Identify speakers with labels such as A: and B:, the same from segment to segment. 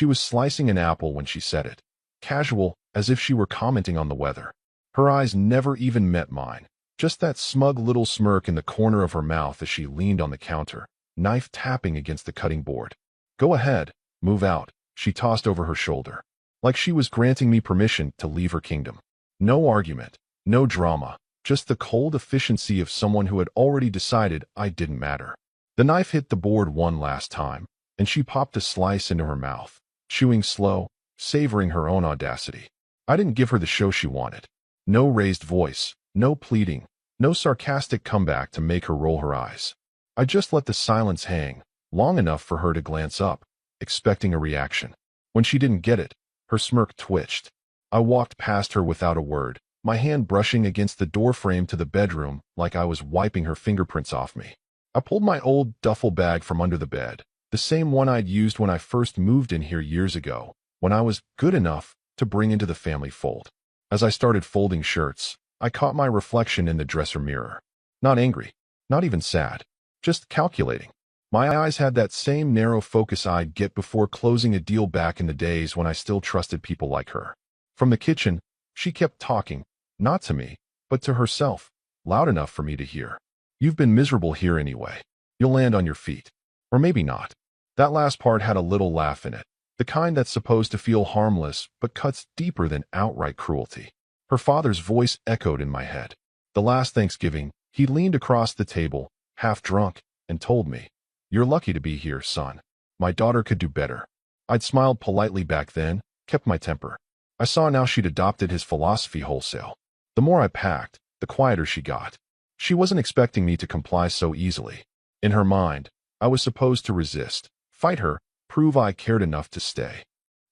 A: She was slicing an apple when she said it, casual, as if she were commenting on the weather. Her eyes never even met mine, just that smug little smirk in the corner of her mouth as she leaned on the counter, knife tapping against the cutting board. "Go ahead, move out," she tossed over her shoulder, like she was granting me permission to leave her kingdom. No argument, no drama, just the cold efficiency of someone who had already decided I didn't matter. The knife hit the board one last time, and she popped a slice into her mouth, chewing slow, savoring her own audacity. I didn't give her the show she wanted. No raised voice, no pleading, no sarcastic comeback to make her roll her eyes. I just let the silence hang, long enough for her to glance up, expecting a reaction. When she didn't get it, her smirk twitched. I walked past her without a word, my hand brushing against the doorframe to the bedroom like I was wiping her fingerprints off me. I pulled my old duffel bag from under the bed, the same one I'd used when I first moved in here years ago, when I was good enough to bring into the family fold. As I started folding shirts, I caught my reflection in the dresser mirror. Not angry, not even sad, just calculating. My eyes had that same narrow focus I'd get before closing a deal back in the days when I still trusted people like her. From the kitchen, she kept talking, not to me, but to herself, loud enough for me to hear. "You've been miserable here anyway. You'll land on your feet. Or maybe not." That last part had a little laugh in it, the kind that's supposed to feel harmless but cuts deeper than outright cruelty. Her father's voice echoed in my head. The last Thanksgiving, he leaned across the table, half drunk, and told me, "You're lucky to be here, son. My daughter could do better." I'd smiled politely back then, kept my temper. I saw now she'd adopted his philosophy wholesale. The more I packed, the quieter she got. She wasn't expecting me to comply so easily. In her mind, I was supposed to resist, fight her, prove I cared enough to stay.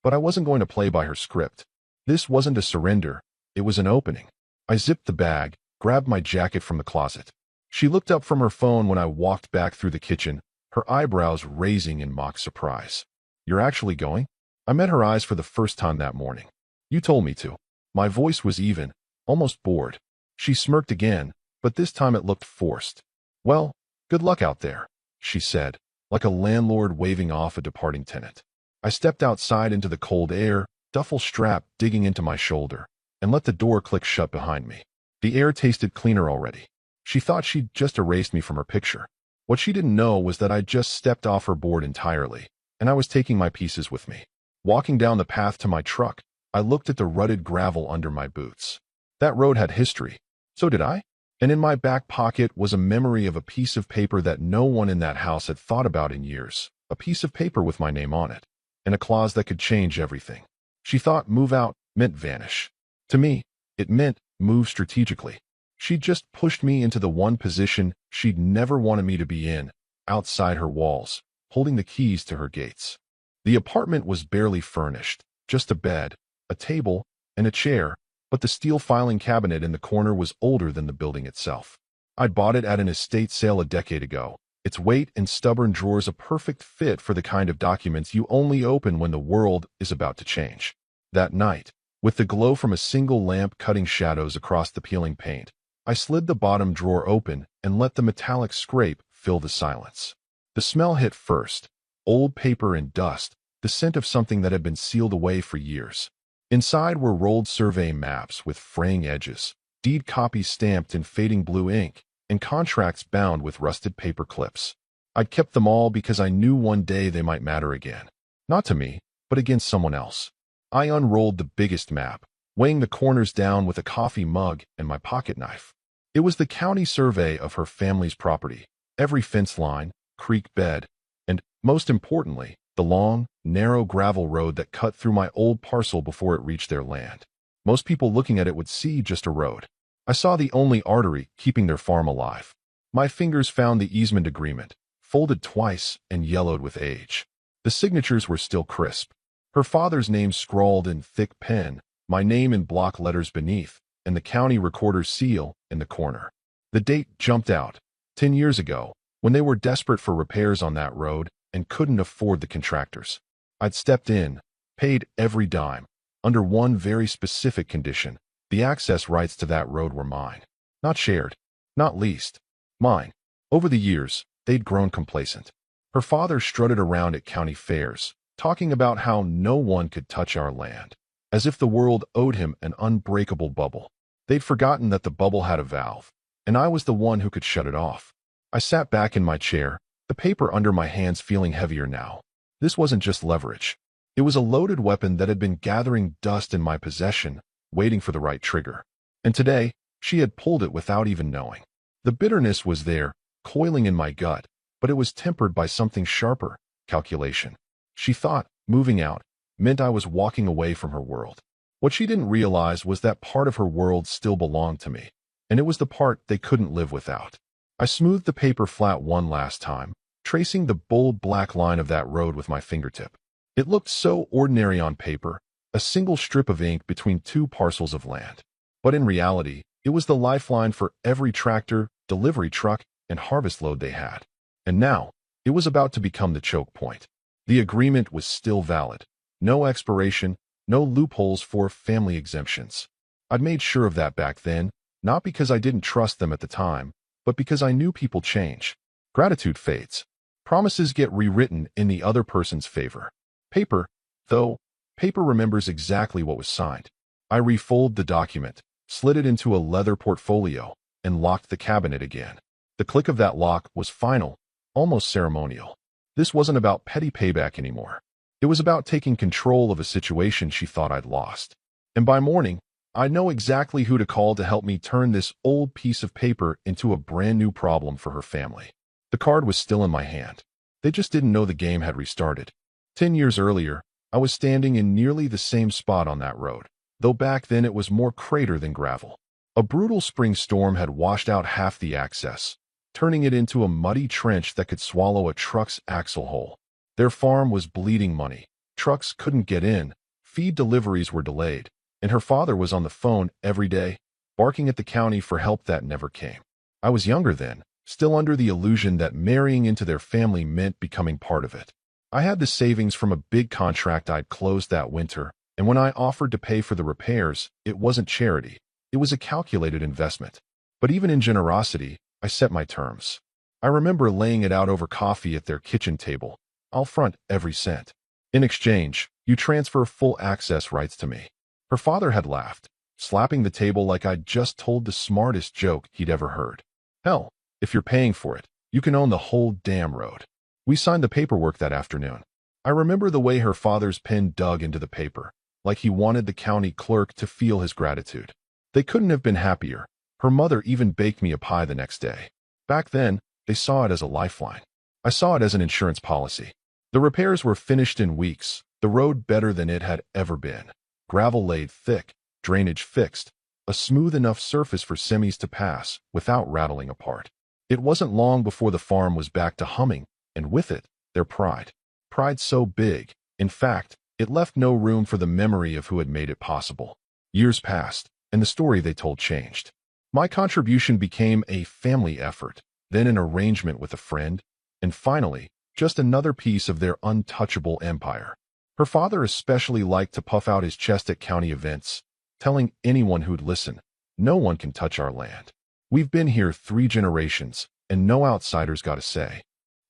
A: But I wasn't going to play by her script. This wasn't a surrender, it was an opening. I zipped the bag, grabbed my jacket from the closet. She looked up from her phone when I walked back through the kitchen, her eyebrows raising in mock surprise. "You're actually going?" I met her eyes for the first time that morning. "You told me to." My voice was even, almost bored. She smirked again, but this time it looked forced. "Well, good luck out there," she said, like a landlord waving off a departing tenant. I stepped outside into the cold air, duffel strap digging into my shoulder, and let the door click shut behind me. The air tasted cleaner already. She thought she'd just erased me from her picture. What she didn't know was that I'd just stepped off her board entirely, and I was taking my pieces with me. Walking down the path to my truck, I looked at the rutted gravel under my boots. That road had history. So did I. And in my back pocket was a memory of a piece of paper that no one in that house had thought about in years. A piece of paper with my name on it, and a clause that could change everything. She thought move out meant vanish. To me, it meant move strategically. She'd just pushed me into the one position she'd never wanted me to be in, outside her walls, holding the keys to her gates. The apartment was barely furnished, just a bed, a table, and a chair, but the steel filing cabinet in the corner was older than the building itself. I'd bought it at an estate sale a decade ago, its weight and stubborn drawers a perfect fit for the kind of documents you only open when the world is about to change. That night, with the glow from a single lamp cutting shadows across the peeling paint, I slid the bottom drawer open and let the metallic scrape fill the silence. The smell hit first, old paper and dust, the scent of something that had been sealed away for years. Inside were rolled survey maps with fraying edges, deed copies stamped in fading blue ink, and contracts bound with rusted paper clips. I'd kept them all because I knew one day they might matter again. Not to me, but against someone else. I unrolled the biggest map, weighing the corners down with a coffee mug and my pocket knife. It was the county survey of her family's property, every fence line, creek bed, and, most importantly, the long, narrow gravel road that cut through my old parcel before it reached their land. Most people looking at it would see just a road. I saw the only artery keeping their farm alive. My fingers found the easement agreement, folded twice and yellowed with age. The signatures were still crisp. Her father's name scrawled in thick pen, my name in block letters beneath, and the county recorder's seal in the corner. The date jumped out, 10 years ago, when they were desperate for repairs on that road and couldn't afford the contractors. I'd stepped in, paid every dime, under one very specific condition. The access rights to that road were mine. Not shared, not leased. Mine. Over the years, they'd grown complacent. Her father strutted around at county fairs, talking about how no one could touch our land, as if the world owed him an unbreakable bubble. They'd forgotten that the bubble had a valve, and I was the one who could shut it off. I sat back in my chair, the paper under my hands feeling heavier now. This wasn't just leverage. It was a loaded weapon that had been gathering dust in my possession, waiting for the right trigger. And today, she had pulled it without even knowing. The bitterness was there, coiling in my gut, but it was tempered by something sharper: calculation. She thought moving out meant I was walking away from her world. What she didn't realize was that part of her world still belonged to me, and it was the part they couldn't live without. I smoothed the paper flat one last time, tracing the bold black line of that road with my fingertip. It looked so ordinary on paper, a single strip of ink between two parcels of land. But in reality, it was the lifeline for every tractor, delivery truck, and harvest load they had. And now, it was about to become the choke point. The agreement was still valid. No expiration, no loopholes for family exemptions. I'd made sure of that back then, not because I didn't trust them at the time, but because I knew people change. Gratitude fades. Promises get rewritten in the other person's favor. Paper, though, paper remembers exactly what was signed. I refolded the document, slid it into a leather portfolio, and locked the cabinet again. The click of that lock was final, almost ceremonial. This wasn't about petty payback anymore. It was about taking control of a situation she thought I'd lost. And by morning, I know exactly who to call to help me turn this old piece of paper into a brand new problem for her family. The card was still in my hand. They just didn't know the game had restarted. 10 years earlier, I was standing in nearly the same spot on that road, though back then it was more crater than gravel. A brutal spring storm had washed out half the access, turning it into a muddy trench that could swallow a truck's axle whole. Their farm was bleeding money. Trucks couldn't get in, feed deliveries were delayed, and her father was on the phone every day, barking at the county for help that never came. I was younger then, still under the illusion that marrying into their family meant becoming part of it. I had the savings from a big contract I'd closed that winter, and when I offered to pay for the repairs, it wasn't charity. It was a calculated investment. But even in generosity, I set my terms. I remember laying it out over coffee at their kitchen table. I'll front every cent. In exchange, you transfer full access rights to me. Her father had laughed, slapping the table like I'd just told the smartest joke he'd ever heard. Hell, if you're paying for it, you can own the whole damn road. We signed the paperwork that afternoon. I remember the way her father's pen dug into the paper, like he wanted the county clerk to feel his gratitude. They couldn't have been happier. Her mother even baked me a pie the next day. Back then, they saw it as a lifeline. I saw it as an insurance policy. The repairs were finished in weeks, the road better than it had ever been. Gravel laid thick, drainage fixed, a smooth enough surface for semis to pass without rattling apart. It wasn't long before the farm was back to humming, and with it, their pride. Pride so big, in fact, it left no room for the memory of who had made it possible. Years passed, and the story they told changed. My contribution became a family effort, then an arrangement with a friend, and finally, just another piece of their untouchable empire. Her father especially liked to puff out his chest at county events, telling anyone who'd listen, "No one can touch our land. We've been here 3 generations, and no outsiders got a say."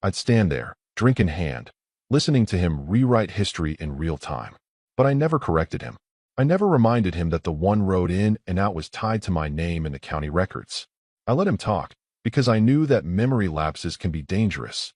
A: I'd stand there, drink in hand, listening to him rewrite history in real time. But I never corrected him. I never reminded him that the one road in and out was tied to my name in the county records. I let him talk, because I knew that memory lapses can be dangerous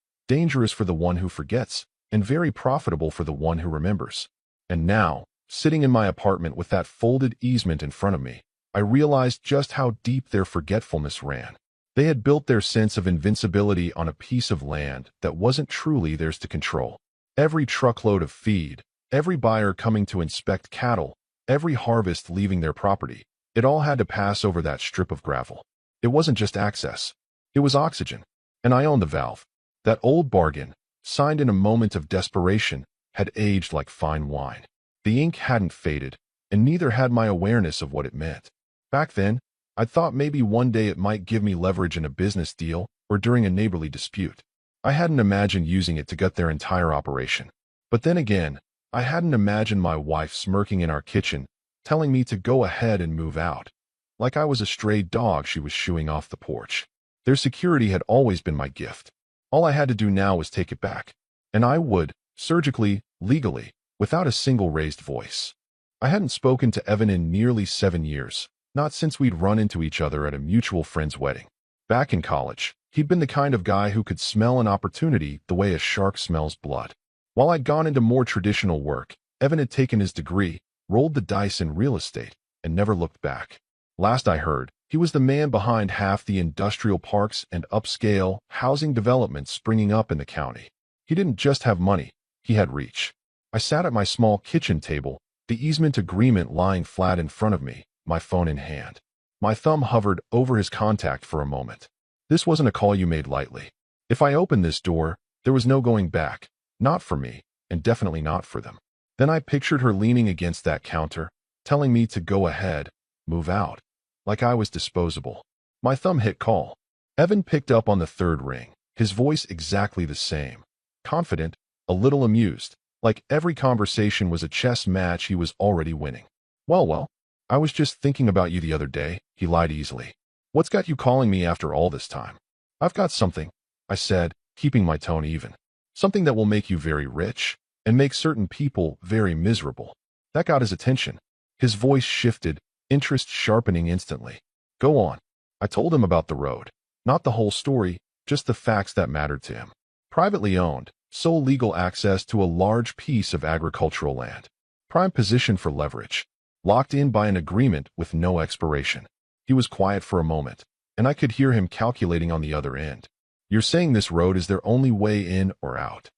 A: for the one who forgets, and very profitable for the one who remembers. And now, sitting in my apartment with that folded easement in front of me, I realized just how deep their forgetfulness ran. They had built their sense of invincibility on a piece of land that wasn't truly theirs to control. Every truckload of feed, every buyer coming to inspect cattle, every harvest leaving their property, it all had to pass over that strip of gravel. It wasn't just access. It was oxygen. And I owned the valve. That old bargain, signed in a moment of desperation, had aged like fine wine. The ink hadn't faded, and neither had my awareness of what it meant. Back then, I thought maybe one day it might give me leverage in a business deal or during a neighborly dispute. I hadn't imagined using it to gut their entire operation. But then again, I hadn't imagined my wife smirking in our kitchen, telling me to go ahead and move out, like I was a stray dog she was shooing off the porch. Their security had always been my gift. All I had to do now was take it back. And I would, surgically, legally, without a single raised voice. I hadn't spoken to Evan in nearly 7 years, not since we'd run into each other at a mutual friend's wedding. Back in college, he'd been the kind of guy who could smell an opportunity the way a shark smells blood. While I'd gone into more traditional work, Evan had taken his degree, rolled the dice in real estate, and never looked back. Last I heard, he was the man behind half the industrial parks and upscale housing developments springing up in the county. He didn't just have money, he had reach. I sat at my small kitchen table, the easement agreement lying flat in front of me, my phone in hand. My thumb hovered over his contact for a moment. This wasn't a call you made lightly. If I opened this door, there was no going back, not for me, and definitely not for them. Then I pictured her leaning against that counter, telling me to go ahead, move out, like I was disposable. My thumb hit call. Evan picked up on the third ring, his voice exactly the same. Confident, a little amused, like every conversation was a chess match he was already winning. Well, I was just thinking about you the other day, he lied easily. What's got you calling me after all this time? I've got something, I said, keeping my tone even. Something that will make you very rich, and make certain people very miserable. That got his attention. His voice shifted, interest sharpening instantly. Go on. I told him about the road. Not the whole story, just the facts that mattered to him. Privately owned, sole legal access to a large piece of agricultural land. Prime position for leverage. Locked in by an agreement with no expiration. He was quiet for a moment, and I could hear him calculating on the other end. You're saying this road is their only way in or out.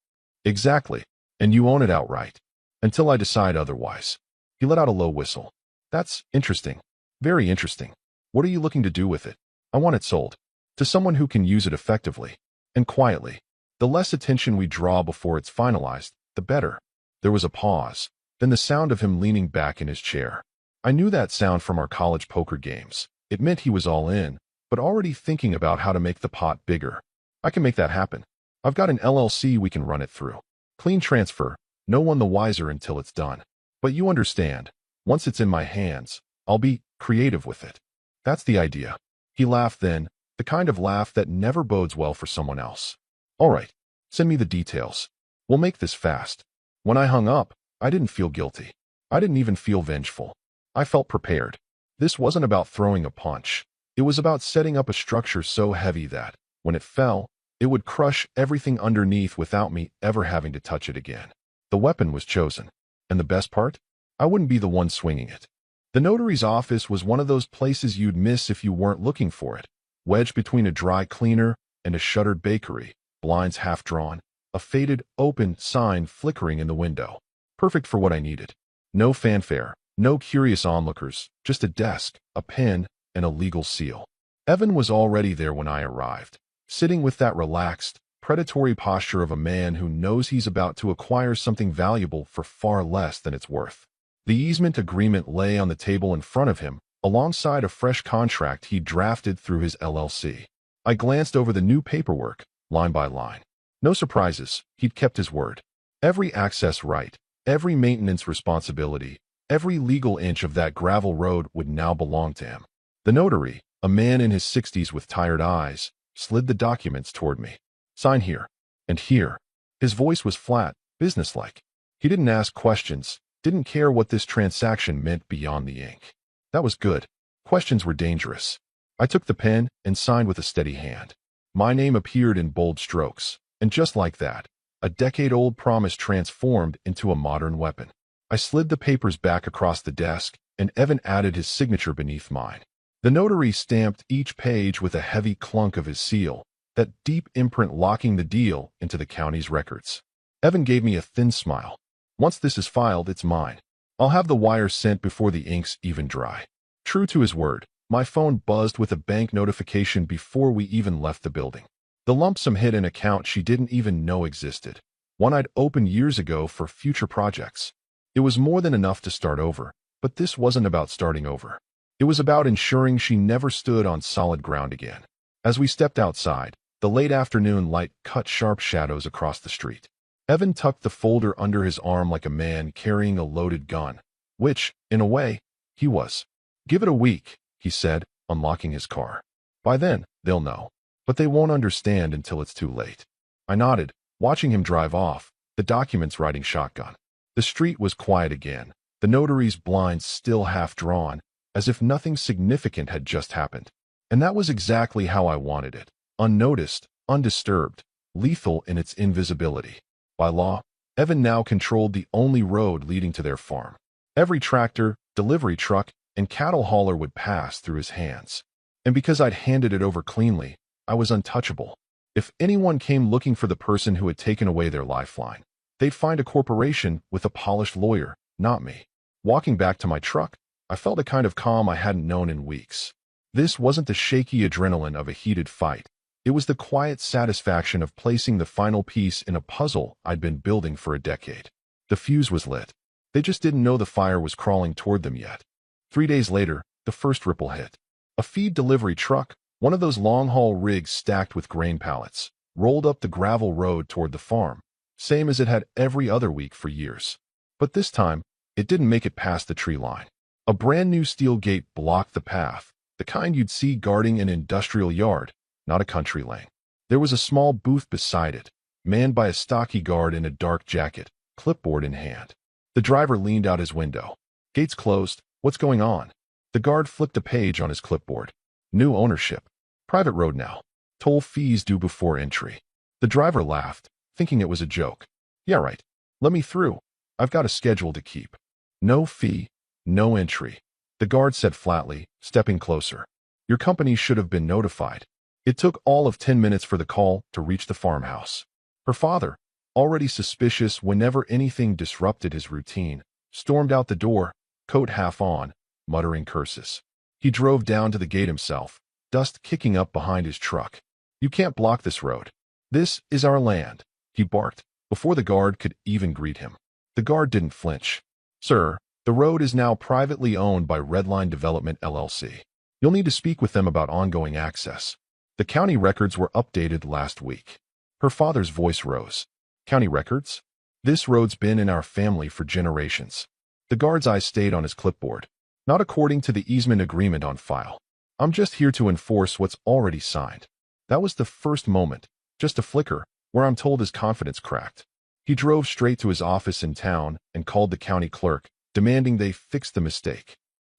A: Exactly, and you own it outright. Until I decide otherwise. He let out a low whistle. That's interesting. Very interesting. What are you looking to do with it? I want it sold. To someone who can use it effectively. And quietly. The less attention we draw before it's finalized, the better. There was a pause, then the sound of him leaning back in his chair. I knew that sound from our college poker games. It meant he was all in, but already thinking about how to make the pot bigger. I can make that happen. I've got an LLC we can run it through. Clean transfer, no one the wiser until it's done. But you understand, once it's in my hands, I'll be creative with it. That's the idea. He laughed then, the kind of laugh that never bodes well for someone else. All right, send me the details. We'll make this fast. When I hung up, I didn't feel guilty. I didn't even feel vengeful. I felt prepared. This wasn't about throwing a punch. It was about setting up a structure so heavy that, when it fell, it would crush everything underneath without me ever having to touch it again. The weapon was chosen. And the best part? I wouldn't be the one swinging it. The notary's office was one of those places you'd miss if you weren't looking for it. Wedged between a dry cleaner and a shuttered bakery, blinds half drawn, a faded, open sign flickering in the window. Perfect for what I needed. No fanfare, no curious onlookers, just a desk, a pen, and a legal seal. Evan was already there when I arrived, sitting with that relaxed, predatory posture of a man who knows he's about to acquire something valuable for far less than it's worth. The easement agreement lay on the table in front of him, alongside a fresh contract he'd drafted through his LLC. I glanced over the new paperwork, line by line. No surprises, he'd kept his word. Every access right, every maintenance responsibility, every legal inch of that gravel road would now belong to him. The notary, a man in his 60s with tired eyes, slid the documents toward me. Sign here. And here. His voice was flat, businesslike. He didn't ask questions, didn't care what this transaction meant beyond the ink. That was good. Questions were dangerous. I took the pen and signed with a steady hand. My name appeared in bold strokes, and just like that, a decade-old promise transformed into a modern weapon. I slid the papers back across the desk, and Evan added his signature beneath mine. The notary stamped each page with a heavy clunk of his seal, that deep imprint locking the deal into the county's records. Evan gave me a thin smile. Once this is filed, it's mine. I'll have the wire sent before the ink's even dry. True to his word, my phone buzzed with a bank notification before we even left the building. The lump sum hit an account she didn't even know existed, one I'd opened years ago for future projects. It was more than enough to start over, but this wasn't about starting over. It was about ensuring she never stood on solid ground again. As we stepped outside, the late afternoon light cut sharp shadows across the street. Evan tucked the folder under his arm like a man carrying a loaded gun, which, in a way, he was. Give it a week, he said, unlocking his car. By then, they'll know. But they won't understand until it's too late. I nodded, watching him drive off, the documents riding shotgun. The street was quiet again, the notary's blinds still half drawn, as if nothing significant had just happened. And that was exactly how I wanted it. Unnoticed, undisturbed, lethal in its invisibility. By law, Evan now controlled the only road leading to their farm. Every tractor, delivery truck, and cattle hauler would pass through his hands. And because I'd handed it over cleanly, I was untouchable. If anyone came looking for the person who had taken away their lifeline, they'd find a corporation with a polished lawyer, not me. Walking back to my truck, I felt a kind of calm I hadn't known in weeks. This wasn't the shaky adrenaline of a heated fight. It was the quiet satisfaction of placing the final piece in a puzzle I'd been building for a decade. The fuse was lit. They just didn't know the fire was crawling toward them yet. 3 days later, the first ripple hit. A feed delivery truck, one of those long-haul rigs stacked with grain pallets, rolled up the gravel road toward the farm, same as it had every other week for years. But this time, it didn't make it past the tree line. A brand new steel gate blocked the path, the kind you'd see guarding an industrial yard, not a country lane. There was a small booth beside it, manned by a stocky guard in a dark jacket, clipboard in hand. The driver leaned out his window. "Gates closed. What's going on?" The guard flipped a page on his clipboard. "New ownership. Private road now. Toll fees due before entry." The driver laughed, thinking it was a joke. "Yeah, right. Let me through. I've got a schedule to keep." "No fee, no entry," the guard said flatly, stepping closer. "Your company should have been notified." It took all of 10 minutes for the call to reach the farmhouse. Her father, already suspicious whenever anything disrupted his routine, stormed out the door, coat half on, muttering curses. He drove down to the gate himself, dust kicking up behind his truck. "You can't block this road. This is our land," he barked, before the guard could even greet him. The guard didn't flinch. "Sir, the road is now privately owned by Redline Development LLC. You'll need to speak with them about ongoing access. The county records were updated last week." Her father's voice rose. "County records? This road's been in our family for generations." The guard's eyes stayed on his clipboard. "Not according to the easement agreement on file. I'm just here to enforce what's already signed." That was the first moment, just a flicker, where I'm told his confidence cracked. He drove straight to his office in town and called the county clerk, demanding they fix the mistake.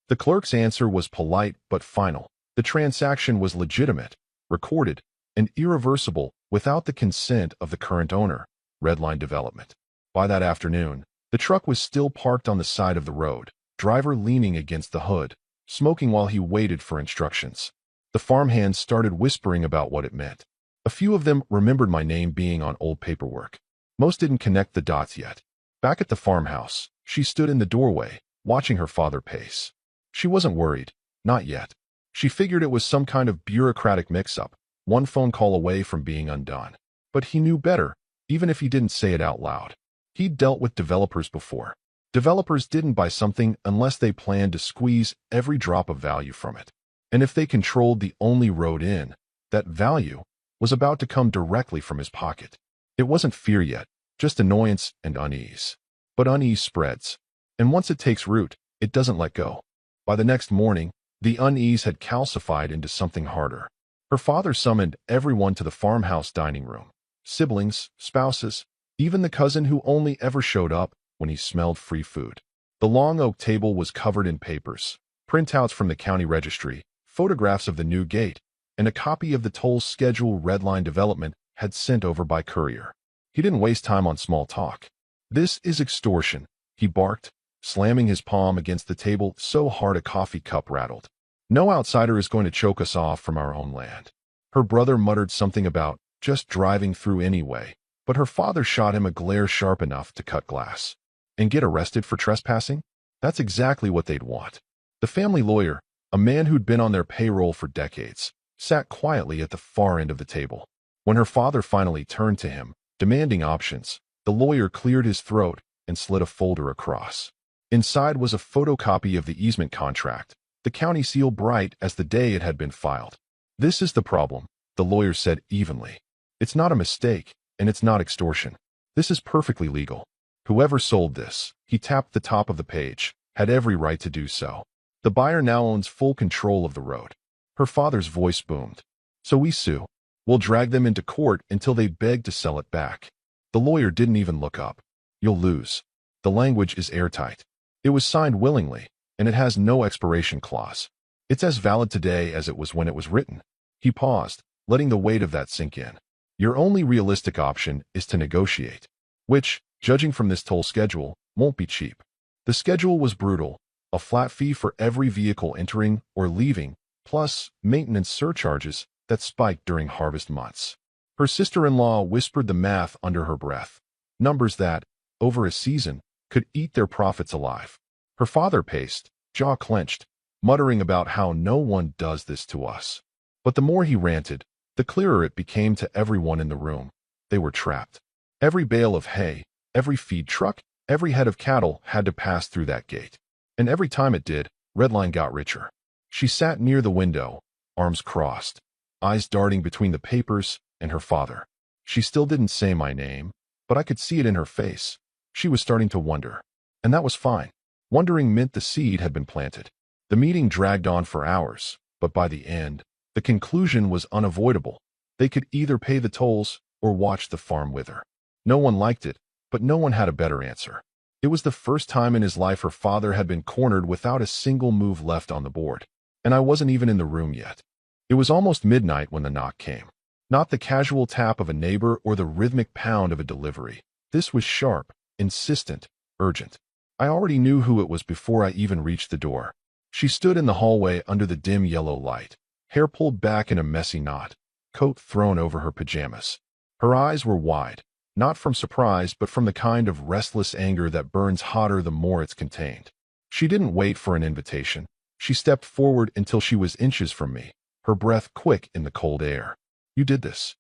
A: The clerk's answer was polite but final. The transaction was legitimate, recorded, and irreversible without the consent of the current owner, Redline Development. By that afternoon, the truck was still parked on the side of the road, driver leaning against the hood, smoking while he waited for instructions. The farmhands started whispering about what it meant. A few of them remembered my name being on old paperwork. Most didn't connect the dots yet. Back at the farmhouse, she stood in the doorway, watching her father pace. She wasn't worried, not yet. She figured it was some kind of bureaucratic mix-up, one phone call away from being undone. But he knew better, even if he didn't say it out loud. He'd dealt with developers before. Developers didn't buy something unless they planned to squeeze every drop of value from it. And if they controlled the only road in, that value was about to come directly from his pocket. It wasn't fear yet, just annoyance and unease. But unease spreads. And once it takes root, it doesn't let go. By the next morning, the unease had calcified into something harder. Her father summoned everyone to the farmhouse dining room. Siblings, spouses, even the cousin who only ever showed up when he smelled free food. The long oak table was covered in papers, printouts from the county registry, photographs of the new gate, and a copy of the toll schedule Redline Development had sent over by courier. He didn't waste time on small talk. "This is extortion," he barked, slamming his palm against the table so hard a coffee cup rattled. "No outsider is going to choke us off from our own land." Her brother muttered something about just driving through anyway, but her father shot him a glare sharp enough to cut glass. And get arrested for trespassing? That's exactly what they'd want. The family lawyer, a man who'd been on their payroll for decades, sat quietly at the far end of the table. When her father finally turned to him, demanding options, the lawyer cleared his throat and slid a folder across. Inside was a photocopy of the easement contract, the county seal bright as the day it had been filed. "This is the problem," the lawyer said evenly. "It's not a mistake, and it's not extortion. This is perfectly legal. Whoever sold this," he tapped the top of the page, "had every right to do so. The buyer now owns full control of the road." Her father's voice boomed. "So we sue. We'll drag them into court until they beg to sell it back." The lawyer didn't even look up. You'll lose. The language is airtight. It was signed willingly, and it has no expiration clause. It's as valid today as it was when it was written. He paused, letting the weight of that sink in. Your only realistic option is to negotiate, which, judging from this toll schedule, won't be cheap. The schedule was brutal, a flat fee for every vehicle entering or leaving, plus maintenance surcharges that spiked during harvest months. Her sister-in-law whispered the math under her breath, numbers that, over a season, could eat their profits alive. Her father paced, jaw clenched, muttering about how no one does this to us. But the more he ranted, the clearer it became to everyone in the room. They were trapped. Every bale of hay, every feed truck, every head of cattle had to pass through that gate. And every time it did, Redline got richer. She sat near the window, arms crossed, eyes darting between the papers and her father. She still didn't say my name, but I could see it in her face. She was starting to wonder. And that was fine. Wondering meant the seed had been planted. The meeting dragged on for hours, but by the end, the conclusion was unavoidable. They could either pay the tolls or watch the farm wither. No one liked it, but no one had a better answer. It was the first time in his life her father had been cornered without a single move left on the board. And I wasn't even in the room yet. It was almost midnight when the knock came. Not the casual tap of a neighbor or the rhythmic pound of a delivery. This was sharp, insistent, urgent. I already knew who it was before I even reached the door. She stood in the hallway under the dim yellow light, hair pulled back in a messy knot, coat thrown over her pajamas. Her eyes were wide, not from surprise but from the kind of restless anger that burns hotter the more it's contained. She didn't wait for an invitation. She stepped forward until she was inches from me, her breath quick in the cold air. You did this.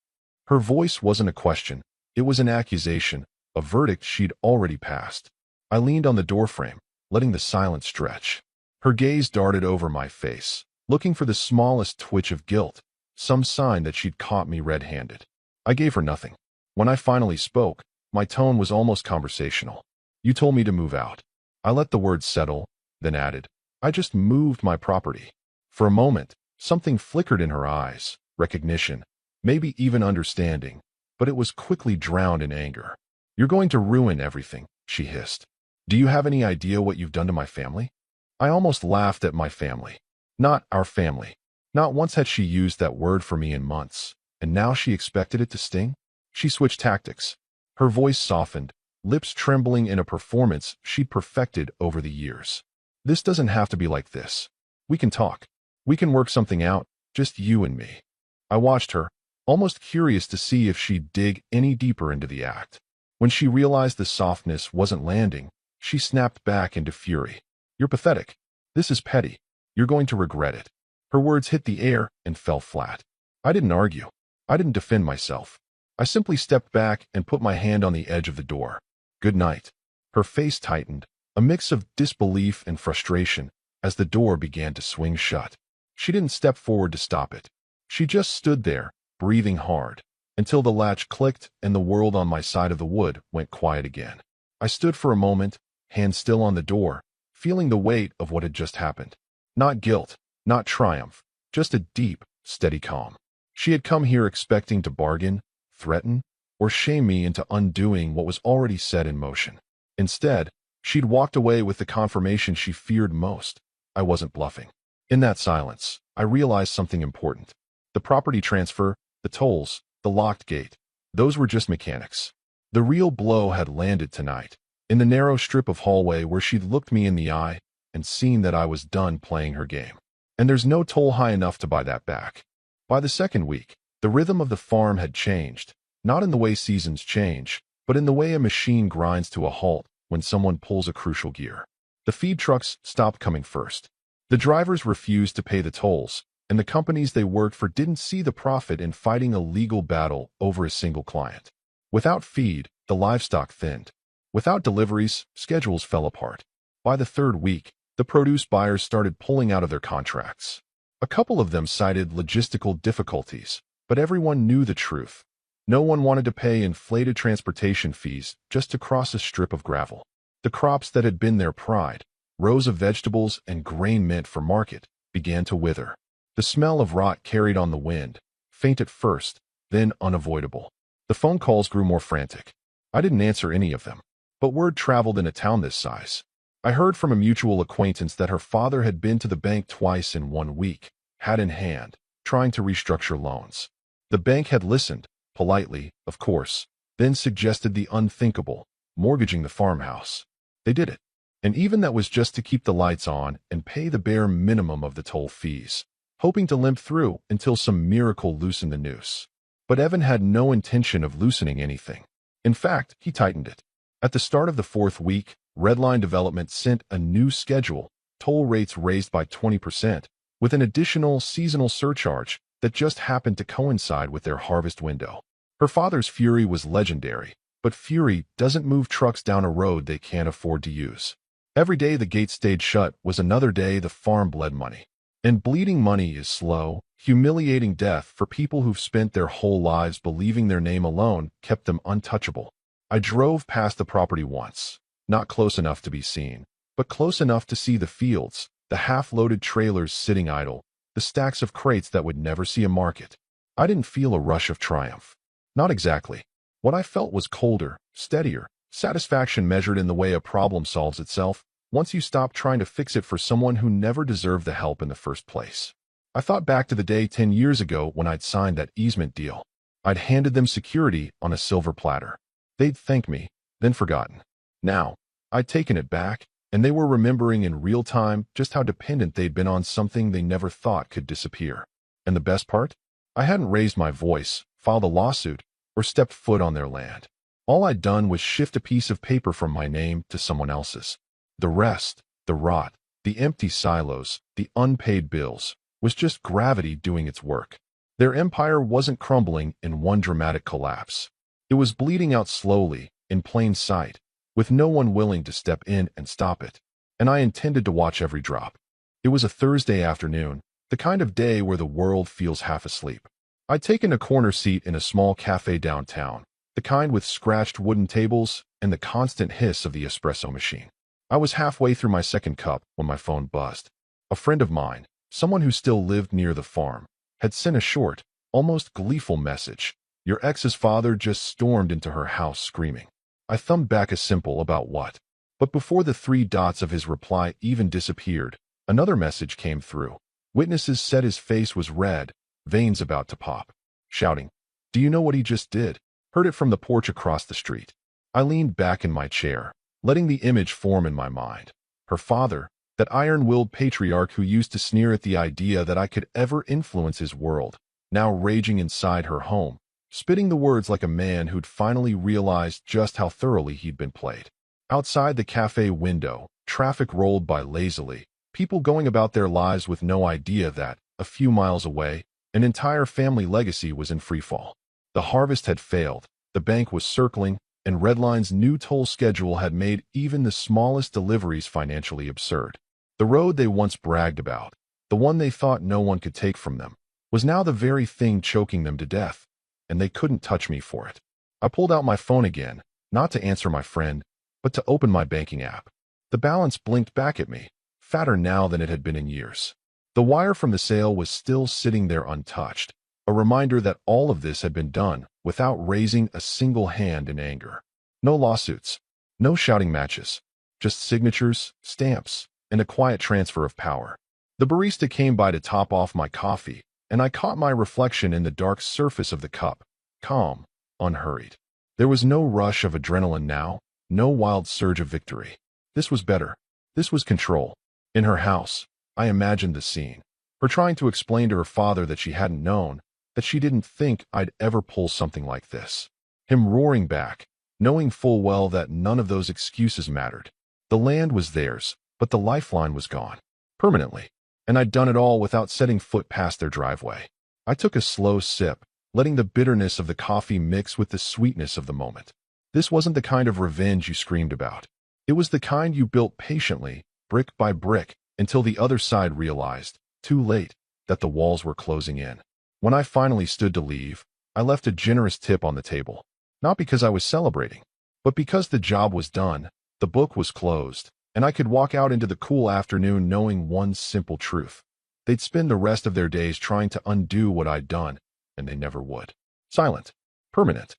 A: Her voice wasn't a question. It was an accusation, a verdict she'd already passed. I leaned on the doorframe, letting the silence stretch. Her gaze darted over my face, looking for the smallest twitch of guilt, some sign that she'd caught me red-handed. I gave her nothing. When I finally spoke, my tone was almost conversational. You told me to move out. I let the words settle, then added, I just moved my property. For a moment, something flickered in her eyes, recognition, maybe even understanding, but it was quickly drowned in anger. You're going to ruin everything, she hissed. Do you have any idea what you've done to my family? I almost laughed at my family. Not our family. Not once had she used that word for me in months, and now she expected it to sting? She switched tactics. Her voice softened, lips trembling in a performance she'd perfected over the years. This doesn't have to be like this. We can talk. We can work something out, just you and me. I watched her, almost curious to see if she'd dig any deeper into the act. When she realized the softness wasn't landing, she snapped back into fury. You're pathetic. This is petty. You're going to regret it. Her words hit the air and fell flat. I didn't argue. I didn't defend myself. I simply stepped back and put my hand on the edge of the door. Good night. Her face tightened, a mix of disbelief and frustration, as the door began to swing shut. She didn't step forward to stop it. She just stood there, breathing hard, until the latch clicked and the world on my side of the wood went quiet again. I stood for a moment, hand still on the door, feeling the weight of what had just happened. Not guilt, not triumph, just a deep, steady calm. She had come here expecting to bargain, threaten, or shame me into undoing what was already set in motion. Instead, she'd walked away with the confirmation she feared most. I wasn't bluffing. In that silence, I realized something important. The property transfer, the tolls, the locked gate, those were just mechanics. The real blow had landed tonight, in the narrow strip of hallway where she'd looked me in the eye and seen that I was done playing her game. And there's no toll high enough to buy that back. By the second week, the rhythm of the farm had changed, not in the way seasons change, but in the way a machine grinds to a halt when someone pulls a crucial gear. The feed trucks stopped coming first. The drivers refused to pay the tolls, and the companies they worked for didn't see the profit in fighting a legal battle over a single client. Without feed, the livestock thinned. Without deliveries, schedules fell apart. By the third week, the produce buyers started pulling out of their contracts. A couple of them cited logistical difficulties, but everyone knew the truth. No one wanted to pay inflated transportation fees just to cross a strip of gravel. The crops that had been their pride, rows of vegetables and grain meant for market, began to wither. The smell of rot carried on the wind, faint at first, then unavoidable. The phone calls grew more frantic. I didn't answer any of them. But word traveled in a town this size. I heard from a mutual acquaintance that her father had been to the bank twice in 1 week, hat in hand, trying to restructure loans. The bank had listened, politely, of course, then suggested the unthinkable, mortgaging the farmhouse. They did it. And even that was just to keep the lights on and pay the bare minimum of the toll fees, hoping to limp through until some miracle loosened the noose. But Evan had no intention of loosening anything. In fact, he tightened it. At the start of the 4th week, Redline Development sent a new schedule, toll rates raised by 20%, with an additional seasonal surcharge that just happened to coincide with their harvest window. Her father's fury was legendary, but fury doesn't move trucks down a road they can't afford to use. Every day the gate stayed shut was another day the farm bled money. And bleeding money is slow, humiliating death for people who've spent their whole lives believing their name alone kept them untouchable. I drove past the property once, not close enough to be seen, but close enough to see the fields, the half-loaded trailers sitting idle, the stacks of crates that would never see a market. I didn't feel a rush of triumph. Not exactly. What I felt was colder, steadier, satisfaction measured in the way a problem solves itself once you stop trying to fix it for someone who never deserved the help in the first place. I thought back to the day 10 years ago when I'd signed that easement deal. I'd handed them security on a silver platter. They'd thank me, then forgotten. Now, I'd taken it back, and they were remembering in real time just how dependent they'd been on something they never thought could disappear. And the best part? I hadn't raised my voice, filed a lawsuit, or stepped foot on their land. All I'd done was shift a piece of paper from my name to someone else's. The rest, the rot, the empty silos, the unpaid bills, was just gravity doing its work. Their empire wasn't crumbling in one dramatic collapse. It was bleeding out slowly, in plain sight, with no one willing to step in and stop it. And I intended to watch every drop. It was a Thursday afternoon, the kind of day where the world feels half asleep. I'd taken a corner seat in a small cafe downtown, the kind with scratched wooden tables and the constant hiss of the espresso machine. I was halfway through my second cup when my phone buzzed. A friend of mine, someone who still lived near the farm, had sent a short, almost gleeful message. Your ex's father just stormed into her house screaming. I thumbed back a simple about what. But before the 3 dots of his reply even disappeared, another message came through. Witnesses said his face was red, veins about to pop. Shouting, "Do you know what he just did?" Heard it from the porch across the street. I leaned back in my chair, letting the image form in my mind. Her father, that iron-willed patriarch who used to sneer at the idea that I could ever influence his world, now raging inside her home, spitting the words like a man who'd finally realized just how thoroughly he'd been played. Outside the cafe window, traffic rolled by lazily, people going about their lives with no idea that, a few miles away, an entire family legacy was in freefall. The harvest had failed, the bank was circling, and Redline's new toll schedule had made even the smallest deliveries financially absurd. The road they once bragged about, the one they thought no one could take from them, was now the very thing choking them to death, and they couldn't touch me for it. I pulled out my phone again, not to answer my friend, but to open my banking app. The balance blinked back at me, fatter now than it had been in years. The wire from the sale was still sitting there untouched, a reminder that all of this had been done without raising a single hand in anger. No lawsuits, no shouting matches, just signatures, stamps, and a quiet transfer of power. The barista came by to top off my coffee, and I caught my reflection in the dark surface of the cup, calm, unhurried. There was no rush of adrenaline now, no wild surge of victory. This was better. This was control. In her house, I imagined the scene. Her trying to explain to her father that she hadn't known, that she didn't think I'd ever pull something like this. Him roaring back, knowing full well that none of those excuses mattered. The land was theirs, but the lifeline was gone. Permanently. And I'd done it all without setting foot past their driveway. I took a slow sip, letting the bitterness of the coffee mix with the sweetness of the moment. This wasn't the kind of revenge you screamed about. It was the kind you built patiently, brick by brick, until the other side realized, too late, that the walls were closing in. When I finally stood to leave, I left a generous tip on the table. Not because I was celebrating, but because the job was done, the book was closed, and I could walk out into the cool afternoon knowing one simple truth. They'd spend the rest of their days trying to undo what I'd done, and they never would. Silent. Permanent.